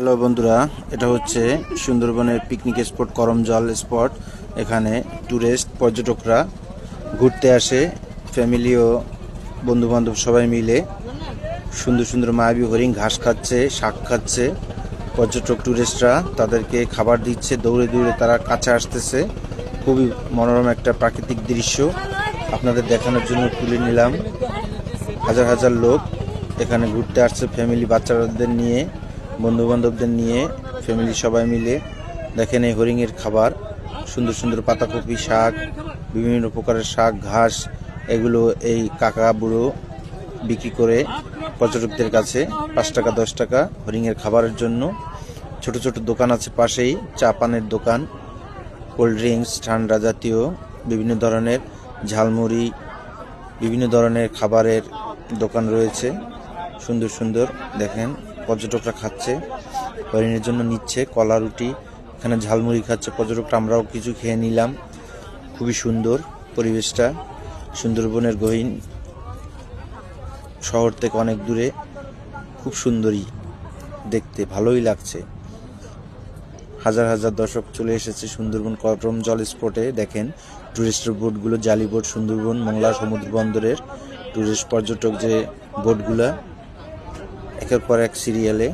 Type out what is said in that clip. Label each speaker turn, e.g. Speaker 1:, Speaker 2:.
Speaker 1: Hello বন্ধুরা, এটা হচ্ছে সুন্দরবনের পিকনিক স্পট করমজল স্পট। এখানে ট্যুরিস্ট পর্যটকরা ঘুরতে আসে, ফ্যামিলি ও বন্ধুবান্ধব সবাই মিলে। সুন্দর সুন্দর মায়াবী হরিণ ঘাস খাচ্ছে, শাক খাচ্ছে। পর্যটক ট্যুরিস্টরা তাদেরকে খাবার দিচ্ছে, দৌড়ে দৌড়ে তারা কাছে আসতেছে। খুবই মনোরম একটা প্রাকৃতিক দৃশ্য আপনাদের দেখানোর জন্য তুলে নিলাম। হাজার হাজার লোক এখানে ঘুরতে আসছে, ফ্যামিলি বাচ্চাদের নিয়ে, বন্ধুবান্ধবদের নিয়ে, ফ্যামিলি সবাই মিলে। দেখেন এই হরিণের খাবার, সুন্দর সুন্দর পাতাকপি, শাক, বিভিন্ন প্রকারের শাক, ঘাস, এগুলো এই কাকা বুড়ো বিক্রি করে পর্যটকদের কাছে 5 টাকা 10 টাকা হরিণের খাবারের জন্য। ছোট ছোট দোকান আছে পাশেই, চা পানের দোকান, কোল্ড ড্রিঙ্কস, ঠান্ডা জাতীয় বিভিন্ন ধরনের ঝালমুড়ি, বিভিন্ন ধরনের খাবারের দোকান রয়েছে। সুন্দর সুন্দর দেখেন পর্যটকরা খাচ্ছে, হরিণের জন্য নিচ্ছে কলা রুটি, এখানে ঝালমুড়ি খাচ্ছে পর্যটকরা। আমরাও কিছু খেয়ে নিলাম। খুবই সুন্দর পরিবেশটা। সুন্দরবনের গহীন শহর থেকে অনেক দূরে, খুব সুন্দরী দেখতে, ভালোই লাগছে। হাজার হাজার দর্শক চলে এসেছে সুন্দরবন করমজল স্পটে। দেখেন টুরিস্টের বোটগুলো, জালি বোট, সুন্দরবন মংলা সমুদ্র বন্দরের টুরিস্ট পর্যটক যে বোটগুলা একের পর এক সিরিয়ালে